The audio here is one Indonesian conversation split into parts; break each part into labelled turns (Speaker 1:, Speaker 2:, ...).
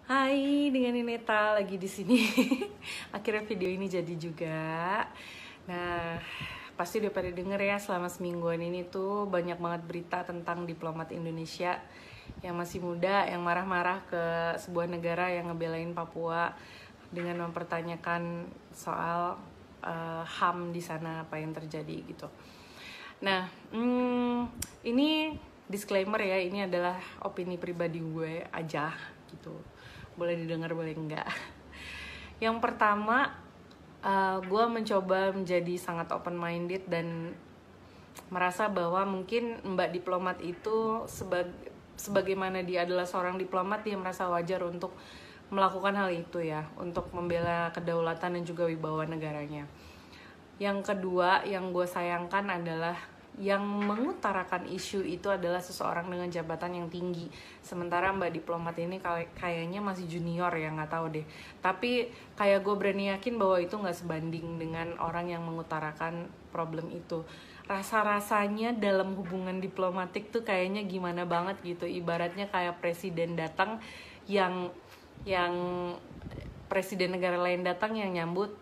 Speaker 1: Hai, dengan Nineta lagi di sini. Akhirnya video ini jadi juga. Nah, pasti udah pada denger ya selama semingguan ini tuh banyak banget berita tentang diplomat Indonesia yang masih muda yang marah-marah ke sebuah negara yang ngebelain Papua dengan mempertanyakan soal HAM di sana, apa yang terjadi gitu. Nah, ini disclaimer ya, ini adalah opini pribadi gue aja gitu. Boleh didengar, boleh enggak. Yang pertama, gue mencoba menjadi sangat open minded dan merasa bahwa mungkin Mbak Diplomat itu sebagaimana dia adalah seorang diplomat, dia merasa wajar untuk melakukan hal itu ya, untuk membela kedaulatan dan juga wibawa negaranya. Yang kedua yang gue sayangkan adalah yang mengutarakan isu itu adalah seseorang dengan jabatan yang tinggi, sementara Mbak Diplomat ini kayaknya masih junior ya, nggak tahu deh. Tapi kayak gue berani yakin bahwa itu nggak sebanding dengan orang yang mengutarakan problem itu. Rasa-rasanya dalam hubungan diplomatik tuh kayaknya gimana banget gitu, ibaratnya kayak presiden datang yang presiden negara lain datang yang nyambut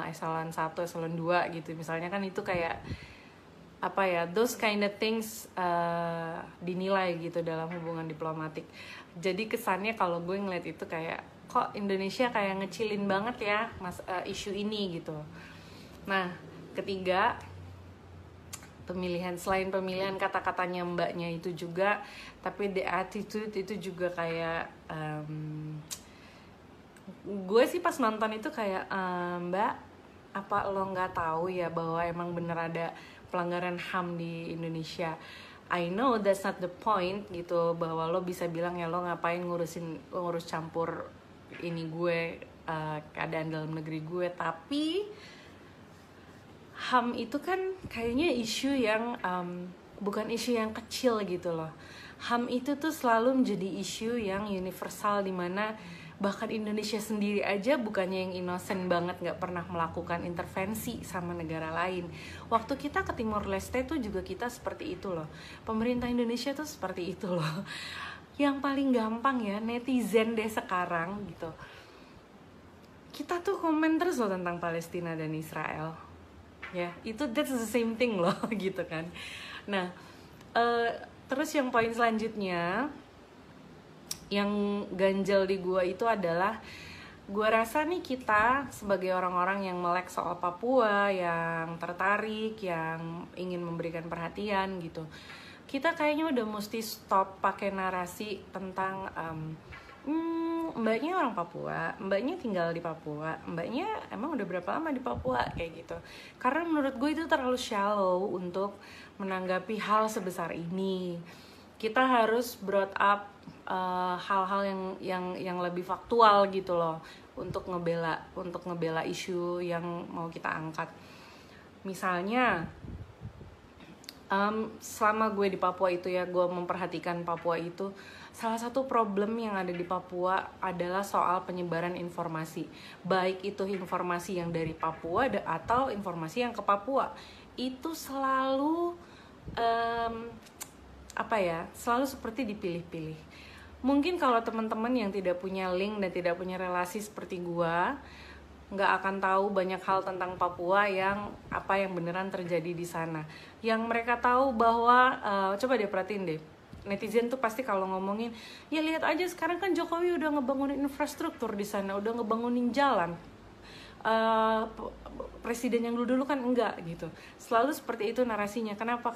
Speaker 1: eselon 1, eselon 2 gitu. Misalnya kan itu kayak apa ya, those kind of things dinilai gitu dalam hubungan diplomatik. Jadi kesannya kalau gue ngeliat itu kayak kok Indonesia kayak ngecilin banget ya isu ini gitu. Nah, ketiga, selain pemilihan kata-katanya mbaknya itu juga, tapi the attitude itu juga kayak gue sih pas nonton itu kayak Mbak, apa lo nggak tahu ya bahwa emang bener ada pelanggaran HAM di Indonesia. I know that's not the point gitu, bahwa lo bisa bilang ya lo ngapain ngurus campur ini gue, keadaan dalam negeri gue. Tapi HAM itu kan kayaknya isu yang bukan isu yang kecil gitu loh. HAM itu tuh selalu menjadi isu yang universal, dimana bahkan Indonesia sendiri aja bukannya yang innocent banget gak pernah melakukan intervensi sama negara lain. Waktu kita ke Timor Leste tuh juga kita seperti itu loh. Pemerintah Indonesia tuh seperti itu loh. Yang paling gampang ya, netizen deh sekarang gitu, kita tuh komen terus loh tentang Palestina dan Israel. Ya, itu that's the same thing loh gitu kan. Nah, terus yang poin selanjutnya yang ganjel di gue itu adalah, gue rasa nih kita sebagai orang-orang yang melek soal Papua, yang tertarik, yang ingin memberikan perhatian gitu, kita kayaknya udah mesti stop pakai narasi tentang mbaknya orang Papua, mbaknya tinggal di Papua, mbaknya emang udah berapa lama di Papua, kayak gitu. Karena menurut gue itu terlalu shallow untuk menanggapi hal sebesar ini. Kita harus brought up hal-hal yang lebih faktual gitu loh, untuk ngebela isu yang mau kita angkat. Misalnya selama gue di Papua itu ya, gue memperhatikan Papua itu, salah satu problem yang ada di Papua adalah soal penyebaran informasi, baik itu informasi yang dari Papua atau informasi yang ke Papua. Itu selalu selalu seperti dipilih-pilih. Mungkin kalau teman-teman yang tidak punya link dan tidak punya relasi seperti gua, nggak akan tahu banyak hal tentang Papua yang beneran terjadi di sana. Yang mereka tahu bahwa coba deh perhatiin deh, netizen tuh pasti kalau ngomongin, ya lihat aja sekarang kan Jokowi udah ngebangunin infrastruktur di sana, udah ngebangunin jalan. Presiden yang dulu kan enggak gitu. Selalu seperti itu narasinya. Kenapa?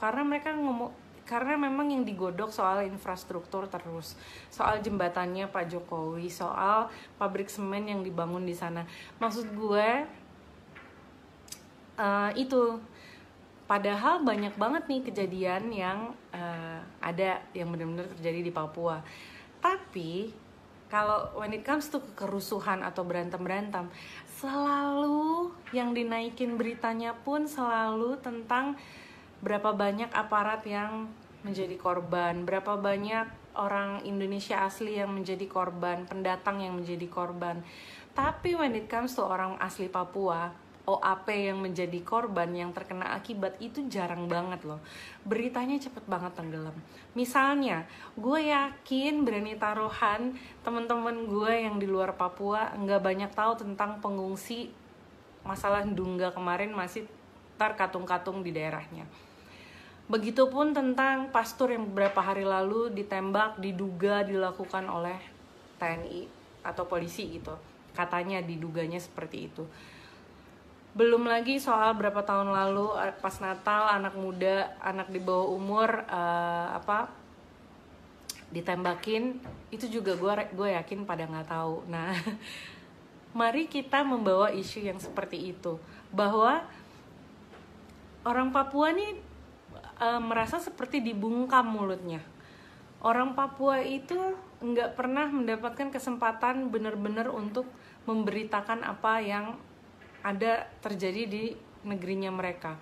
Speaker 1: Karena memang yang digodok soal infrastruktur terus, soal jembatannya Pak Jokowi, soal pabrik semen yang dibangun di sana. Maksud gue itu, padahal banyak banget nih kejadian yang ada yang benar-benar terjadi di Papua. Tapi kalau when it comes to kerusuhan atau berantem, selalu yang dinaikin beritanya pun selalu tentang berapa banyak aparat yang menjadi korban, berapa banyak orang Indonesia asli yang menjadi korban, pendatang yang menjadi korban. Tapi when it comes to orang asli Papua, OAP yang menjadi korban, yang terkena akibat itu jarang banget loh. Beritanya cepet banget tenggelam. Misalnya, gue yakin berani taruhan teman-teman gue yang di luar Papua nggak banyak tahu tentang pengungsi masalah Ndungga kemarin masih terkatung-katung di daerahnya. Begitupun tentang pastor yang beberapa hari lalu ditembak, diduga dilakukan oleh TNI atau polisi gitu. Katanya diduganya seperti itu. Belum lagi soal berapa tahun lalu pas Natal anak muda, anak di bawah umur ditembakin, itu juga gue yakin pada nggak tahu. Nah, mari kita membawa isu yang seperti itu, bahwa orang Papua nih merasa seperti dibungkam mulutnya. Orang Papua itu nggak pernah mendapatkan kesempatan benar-benar untuk memberitakan apa yang ada terjadi di negerinya mereka.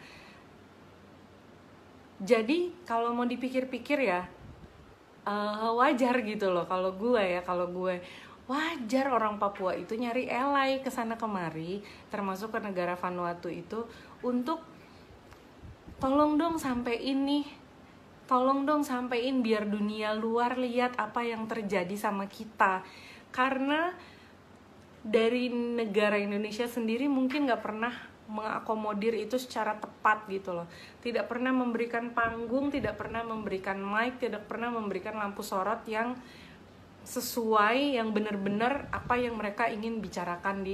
Speaker 1: Jadi kalau mau dipikir-pikir ya wajar gitu loh kalau gue wajar orang Papua itu nyari elai kesana kemari, termasuk ke negara Vanuatu itu, untuk tolong dong sampein biar dunia luar lihat apa yang terjadi sama kita. Karena dari negara Indonesia sendiri mungkin gak pernah mengakomodir itu secara tepat gitu loh. Tidak pernah memberikan panggung, tidak pernah memberikan mic, tidak pernah memberikan lampu sorot yang sesuai, yang benar-benar apa yang mereka ingin bicarakan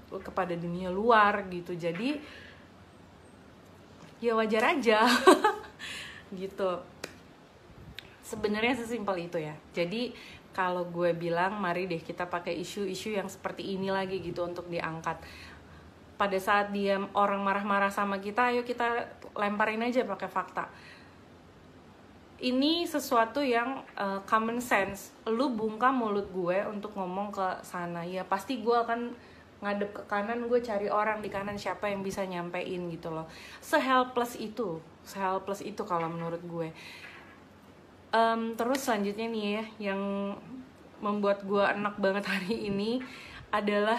Speaker 1: kepada dunia luar gitu. Jadi ya wajar aja gitu. Sebenarnya sesimpel itu ya. Jadi kalau gue bilang mari deh kita pakai isu-isu yang seperti ini lagi gitu untuk diangkat. Pada saat dia orang marah-marah sama kita, ayo kita lemparin aja pakai fakta. Ini sesuatu yang common sense. Lu bungkam mulut gue untuk ngomong ke sana, ya pasti gue akan ngadep ke kanan, gue cari orang di kanan siapa yang bisa nyampein gitu loh. Se-helpless itu kalau menurut gue. Terus selanjutnya nih ya, yang membuat gue enak banget hari ini adalah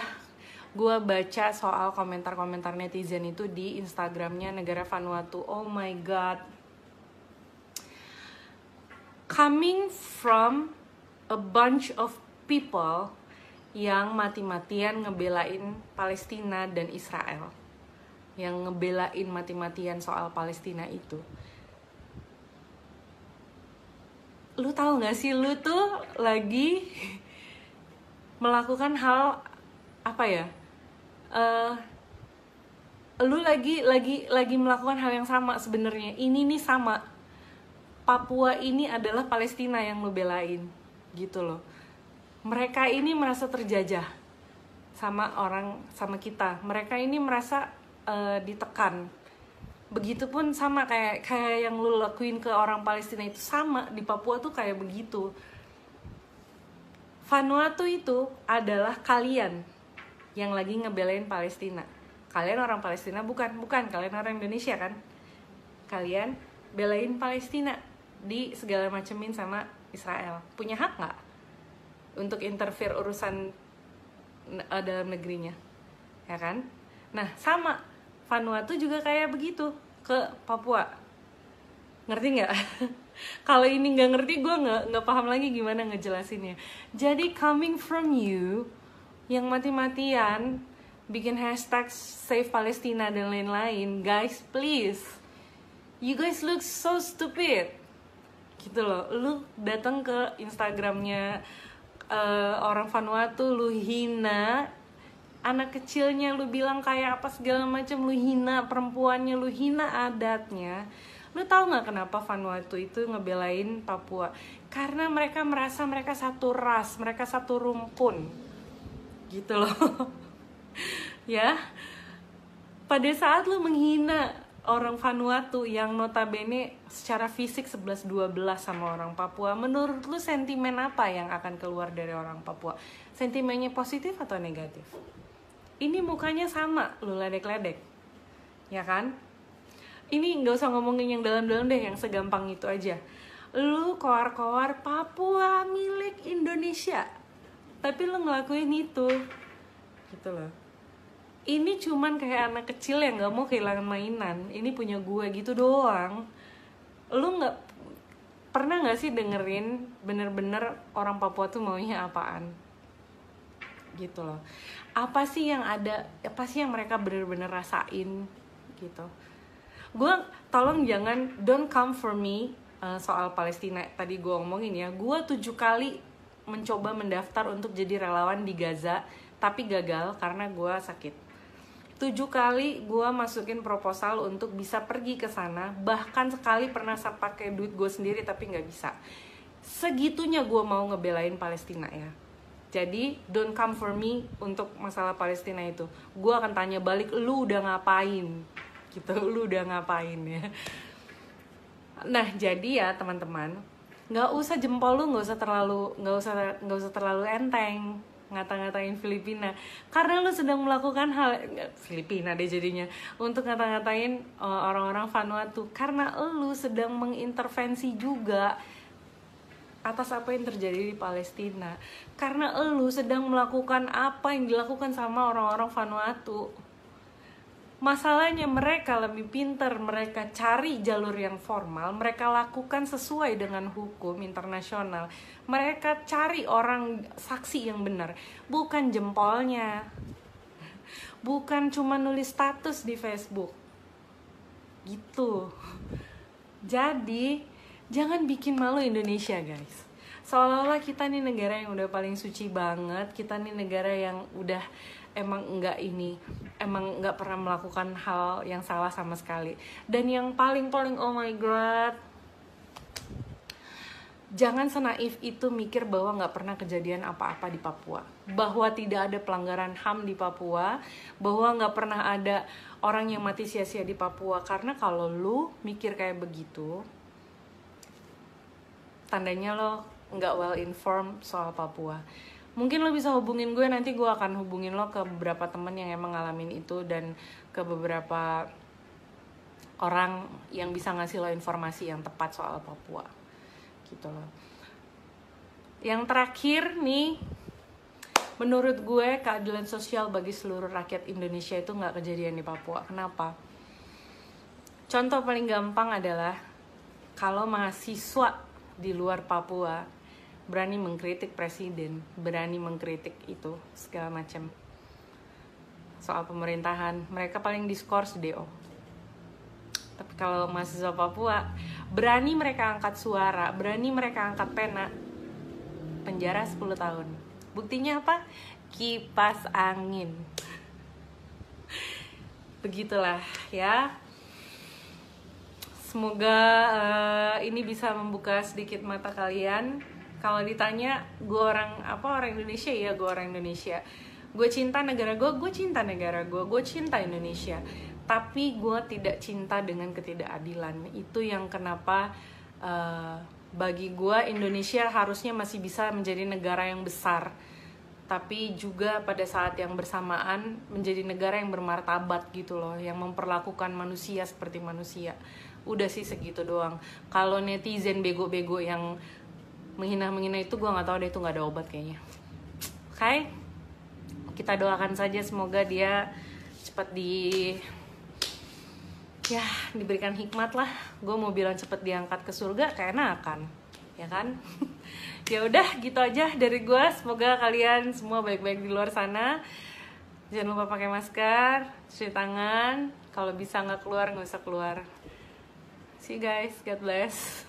Speaker 1: gue baca soal komentar-komentar netizen itu di Instagramnya negara Vanuatu. Oh my god, coming from a bunch of people yang mati-matian ngebelain Palestina dan Israel, yang ngebelain mati-matian soal Palestina itu. Lu tahu nggak sih, lu tuh lagi melakukan hal apa ya? Lu lagi melakukan hal yang sama sebenarnya. Ini nih sama. Papua ini adalah Palestina yang lu belain, gitu loh. Mereka ini merasa terjajah sama kita. Mereka ini merasa ditekan. Begitupun sama kayak yang lu lakuin ke orang Palestina itu, sama di Papua tuh kayak begitu. Vanuatu itu adalah kalian yang lagi ngebelain Palestina. Kalian orang Palestina bukan, kalian orang Indonesia kan? Kalian belain Palestina, di segala macemin sama Israel. Punya hak nggak untuk interfere urusan dalam negerinya, ya kan? Nah sama, Vanuatu juga kayak begitu ke Papua. Ngerti nggak? Kalau ini nggak ngerti, gue nggak paham lagi gimana ngejelasinnya. Jadi coming from you yang mati-matian bikin hashtag Save Palestina dan lain-lain, guys, please, you guys look so stupid gitu loh. Lu datang ke Instagramnya orang Vanuatu, lu hina anak kecilnya, lu bilang kayak apa segala macam, lu hina perempuannya, lu hina adatnya. Lu tahu nggak kenapa Vanuatu itu ngebelain Papua? Karena mereka merasa mereka satu ras, mereka satu rumpun, gitu loh. Ya, pada saat lu menghina orang Vanuatu yang notabene secara fisik 11-12 sama orang Papua, menurut lu sentimen apa yang akan keluar dari orang Papua? Sentimennya positif atau negatif? Ini mukanya sama, lu ledek-ledek, ya kan? Ini nggak usah ngomongin yang dalam-dalam deh, yang segampang itu aja. Lu koar-koar Papua milik Indonesia, tapi lu ngelakuin itu, gitu loh. ini cuman kayak anak kecil yang nggak mau kehilangan mainan, ini punya gue gitu doang. Lu nggak pernah nggak sih dengerin bener-bener orang Papua tuh maunya apaan gitu loh? Apa sih yang ada, apa sih yang mereka bener-bener rasain gitu. Gue tolong jangan, don't come for me soal Palestina. Tadi gue ngomongin ya, gue 7 kali mencoba mendaftar untuk jadi relawan di Gaza, tapi gagal karena gue sakit. 7 kali gue masukin proposal untuk bisa pergi ke sana, bahkan sekali pernah pakai duit gue sendiri tapi nggak bisa. Segitunya gue mau ngebelain Palestina ya. Jadi don't come for me untuk masalah Palestina itu. Gue akan tanya balik, lu udah ngapain? Gitu, lu udah ngapain ya? Nah jadi ya teman-teman, nggak usah jempol lu nggak usah terlalu enteng ngata-ngatain Filipina, karena lu sedang melakukan hal Filipina deh jadinya, untuk ngata-ngatain orang-orang Vanuatu, karena lu sedang mengintervensi juga atas apa yang terjadi di Palestina, karena lu sedang melakukan apa yang dilakukan sama orang-orang Vanuatu. Masalahnya mereka lebih pintar, mereka cari jalur yang formal, mereka lakukan sesuai dengan hukum internasional. Mereka cari orang saksi yang benar, bukan jempolnya. Bukan cuma nulis status di Facebook. Gitu. Jadi, jangan bikin malu Indonesia, guys. Seolah-olah kita nih negara yang udah paling suci banget, kita nih negara yang udah emang nggak pernah melakukan hal yang salah sama sekali. Dan yang paling oh my god, jangan senaif itu mikir bahwa nggak pernah kejadian apa-apa di Papua, bahwa tidak ada pelanggaran HAM di Papua, bahwa nggak pernah ada orang yang mati sia-sia di Papua. Karena kalau lu mikir kayak begitu, tandanya lo nggak well informed soal Papua. Mungkin lo bisa hubungin gue, nanti gue akan hubungin lo ke beberapa temen yang emang ngalamin itu, dan ke beberapa orang yang bisa ngasih lo informasi yang tepat soal Papua gitu loh. Yang terakhir nih, menurut gue keadilan sosial bagi seluruh rakyat Indonesia itu nggak kejadian di Papua. Kenapa? Contoh paling gampang adalah kalau mahasiswa di luar Papua berani mengkritik presiden, berani mengkritik itu segala macam soal pemerintahan, mereka paling diskors DO. Tapi kalau mahasiswa Papua berani mereka angkat suara, berani mereka angkat pena, penjara 10 tahun. Buktinya apa? Kipas angin. Begitulah ya. Semoga ini bisa membuka sedikit mata kalian. Kalau ditanya gue orang Indonesia, ya gue orang Indonesia. Gue cinta negara gue cinta negara gue cinta Indonesia. Tapi gue tidak cinta dengan ketidakadilan. Itu yang kenapa bagi gue Indonesia harusnya masih bisa menjadi negara yang besar, tapi juga pada saat yang bersamaan menjadi negara yang bermartabat gitu loh, yang memperlakukan manusia seperti manusia. Udah sih segitu doang. Kalau netizen bego-bego yang menghina itu, gue nggak tahu deh, itu nggak ada obat kayaknya. Oke, kita doakan saja semoga dia cepat diberikan hikmat lah. Gue mau bilang cepat diangkat ke surga, keenakan, ya kan? Ya udah gitu aja dari gue. Semoga kalian semua baik-baik di luar sana. Jangan lupa pakai masker, cuci tangan. Kalau bisa nggak keluar, nggak usah keluar. See you guys, God bless.